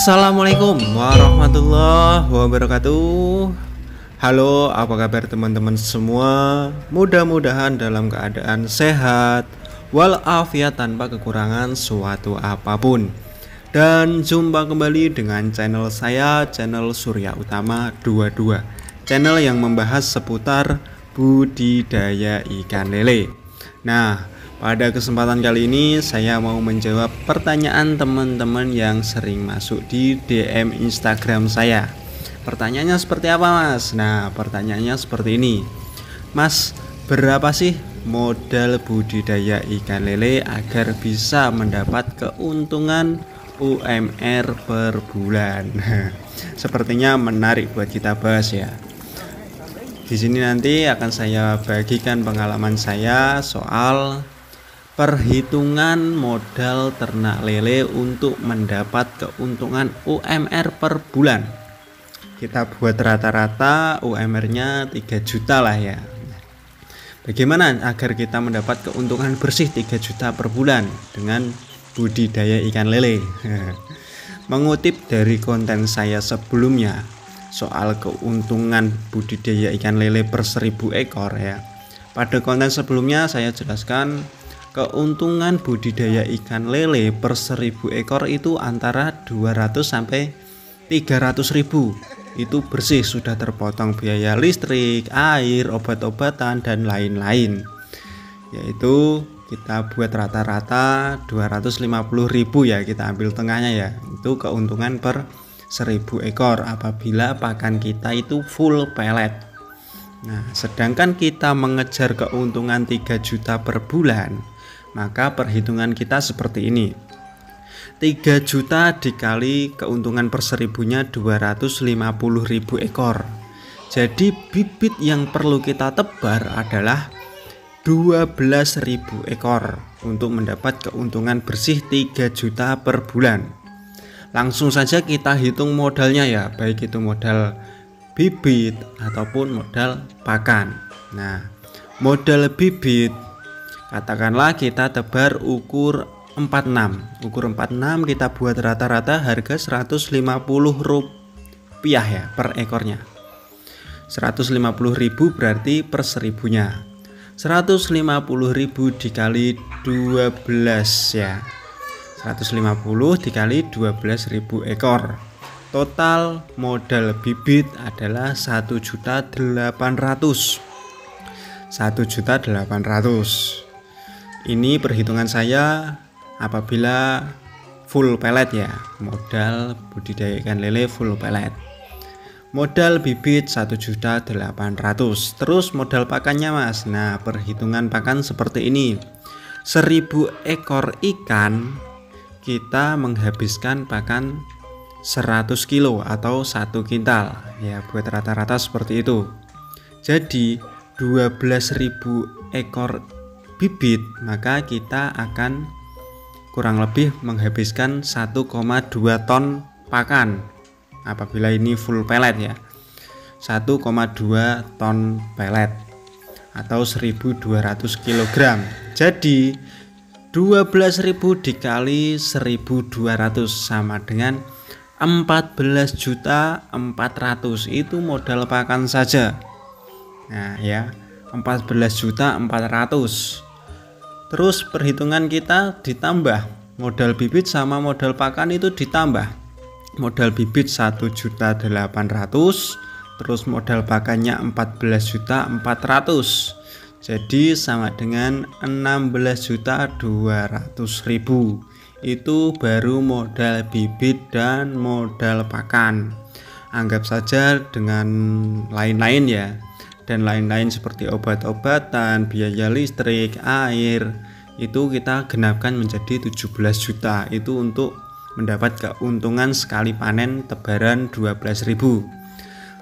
Assalamualaikum warahmatullahi wabarakatuh. Halo, apa kabar teman-teman semua? Mudah-mudahan dalam keadaan sehat walafiat tanpa kekurangan suatu apapun. Dan jumpa kembali dengan channel saya, channel Surya Utama 22, channel yang membahas seputar budidaya ikan lele. Nah, pada kesempatan kali ini saya mau menjawab pertanyaan teman-teman yang sering masuk di DM Instagram saya. Pertanyaannya seperti apa, Mas? Nah, pertanyaannya seperti ini. Mas, berapa sih modal budidaya ikan lele agar bisa mendapat keuntungan UMR per bulan? Sepertinya menarik buat kita bahas ya. Di sini nanti akan saya bagikan pengalaman saya soal perhitungan modal ternak lele untuk mendapat keuntungan UMR per bulan. Kita buat rata-rata UMR-nya 3 juta lah ya. Bagaimana agar kita mendapat keuntungan bersih 3 juta per bulan dengan budidaya ikan lele? Mengutip dari konten saya sebelumnya soal keuntungan budidaya ikan lele per 1000 ekor ya. Pada konten sebelumnya saya jelaskan keuntungan budidaya ikan lele per 1000 ekor itu antara 200 sampai 300 ribu. Itu bersih, sudah terpotong biaya listrik, air, obat-obatan dan lain-lain. Yaitu kita buat rata-rata 250 ribu ya, kita ambil tengahnya ya. Itu keuntungan per 1000 ekor apabila pakan kita itu full pellet. Nah, sedangkan kita mengejar keuntungan 3 juta per bulan, maka perhitungan kita seperti ini. 3 juta dikali keuntungan per 1000-nya 250 ribu ekor. Jadi bibit yang perlu kita tebar adalah 12.000 ekor untuk mendapat keuntungan bersih 3 juta per bulan. Langsung saja kita hitung modalnya ya, baik itu modal bibit ataupun modal pakan. Nah, modal bibit katakanlah kita tebar ukur 46. Ukur 46 kita buat rata-rata harga 150 rupiah ya per ekornya. 150 ribu berarti per 1000-nya. 150 ribu dikali 12 ya. 150 dikali 12.000 ekor. Total modal bibit adalah 1.800.000. 1.800.000. Ini perhitungan saya apabila full pellet ya, modal budidaya ikan lele full pellet. Modal bibit 1.800.000. Terus modal pakannya, Mas. Nah, perhitungan pakan seperti ini. 1000 ekor ikan kita menghabiskan pakan 100 kilo atau 1 kintal ya, buat rata-rata seperti itu. Jadi 12.000 ekor bibit, maka kita akan kurang lebih menghabiskan 1,2 ton pakan apabila ini full pellet ya. 1,2 ton pellet atau 1.200 kg. Jadi 12.000 dikali 1.200 sama dengan 14.400.000. Itu modal pakan saja. Nah ya, 14.400.000. Terus perhitungan kita ditambah modal bibit sama modal pakan itu ditambah. Modal bibit 1.800.000, terus modal pakannya 14.400.000. Jadi sama dengan 16.200.000. Itu baru modal bibit dan modal pakan. Anggap saja dengan lain-lain ya. Dan lain-lain seperti obat-obatan, biaya listrik, air, itu kita genapkan menjadi 17 juta. Itu untuk mendapat keuntungan sekali panen tebaran 12.000.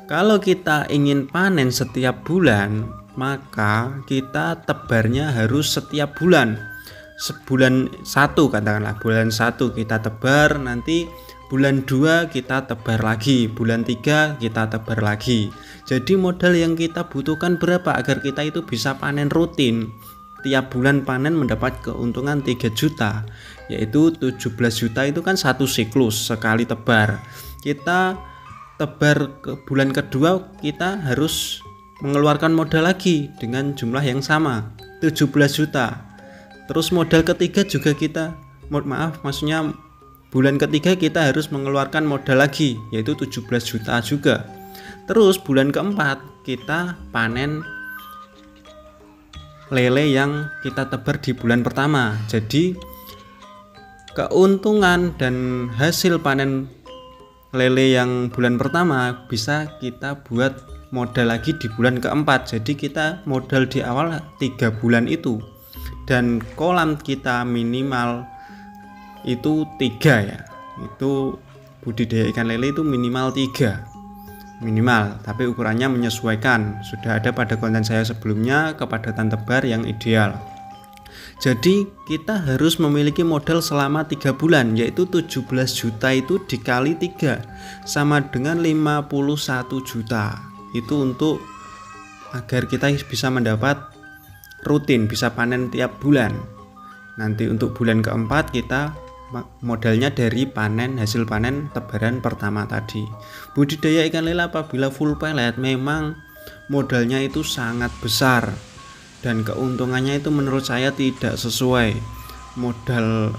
Kalau kita ingin panen setiap bulan, maka kita tebarnya harus setiap bulan. Sebulan 1 katakanlah, bulan 1 kita tebar, nanti bulan 2 kita tebar lagi, bulan 3 kita tebar lagi. Jadi modal yang kita butuhkan berapa agar kita itu bisa panen rutin? tiap bulan panen mendapat keuntungan 3 juta, yaitu 17 juta itu kan satu siklus sekali tebar. Kita tebar ke bulan kedua kita harus mengeluarkan modal lagi dengan jumlah yang sama 17 juta. Terus modal ketiga juga maksudnya bulan ketiga kita harus mengeluarkan modal lagi yaitu 17 juta juga. Terus bulan keempat kita panen lele yang kita tebar di bulan pertama. Jadi keuntungan dan hasil panen lele yang bulan pertama bisa kita buat modal lagi di bulan keempat. Jadi kita modal di awal 3 bulan itu, dan kolam kita minimal itu 3 ya. Itu budidaya ikan lele itu minimal 3 minimal, tapi ukurannya menyesuaikan. Sudah ada pada konten saya sebelumnya kepadatan tebar yang ideal. Jadi kita harus memiliki modal selama 3 bulan, yaitu 17 juta itu dikali 3 sama dengan 51 juta. Itu untuk agar kita bisa mendapat rutin, bisa panen tiap bulan. Nanti untuk bulan keempat kita modalnya dari hasil panen tebaran pertama tadi. Budidaya ikan lele apabila full pelet memang modalnya itu sangat besar, dan keuntungannya itu menurut saya tidak sesuai. Modal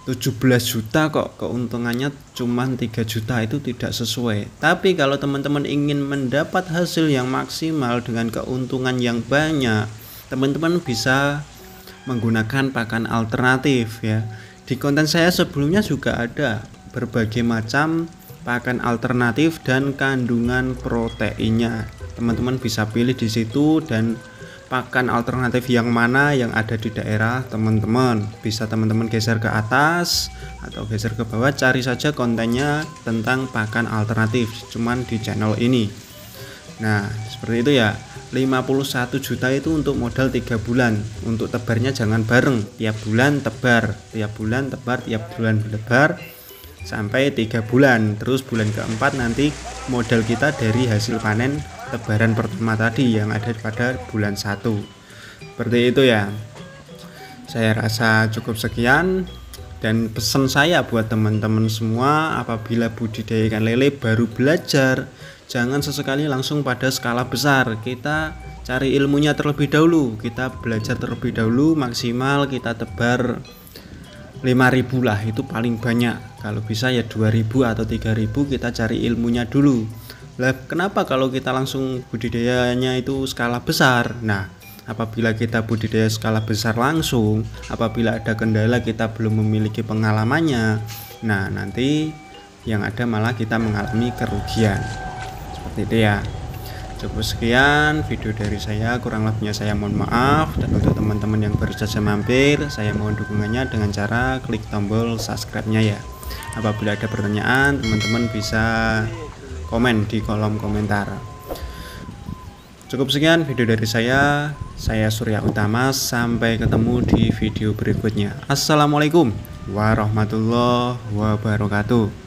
17 juta kok keuntungannya cuma 3 juta, itu tidak sesuai. Tapi kalau teman-teman ingin mendapat hasil yang maksimal dengan keuntungan yang banyak, teman-teman bisa menggunakan pakan alternatif ya. Di konten saya sebelumnya juga ada berbagai macam pakan alternatif dan kandungan proteinnya. Teman-teman bisa pilih di situ, dan pakan alternatif yang mana yang ada di daerah teman-teman. Bisa teman-teman geser ke atas atau geser ke bawah, cari saja kontennya tentang pakan alternatif cuman di channel ini. Nah, seperti itu ya. 51 juta itu untuk modal 3 bulan. Untuk tebarnya jangan bareng, tiap bulan tebar, tiap bulan tebar, tiap bulan tebar sampai 3 bulan. Terus bulan keempat nanti modal kita dari hasil panen tebaran pertama tadi yang ada pada bulan 1. Seperti itu ya. Saya rasa cukup sekian, dan pesan saya buat teman-teman semua, apabila budidaya ikan lele baru belajar, jangan sesekali langsung pada skala besar. Kita cari ilmunya terlebih dahulu, kita belajar terlebih dahulu, maksimal kita tebar 5.000 lah, itu paling banyak. Kalau bisa ya 2.000 atau 3.000, kita cari ilmunya dulu. Lah kenapa kalau kita langsung budidayanya itu skala besar? Nah, apabila kita budidaya skala besar langsung, apabila ada kendala kita belum memiliki pengalamannya, nah nanti yang ada malah kita mengalami kerugian. Seperti itu ya. Cukup sekian video dari saya, kurang lebihnya saya mohon maaf. Dan untuk teman-teman yang baru saja mampir, saya mohon dukungannya dengan cara klik tombol subscribe-nya ya. Apabila ada pertanyaan, teman-teman bisa komen di kolom komentar. Cukup sekian video dari saya Surya Utama, sampai ketemu di video berikutnya. Assalamualaikum warahmatullahi wabarakatuh.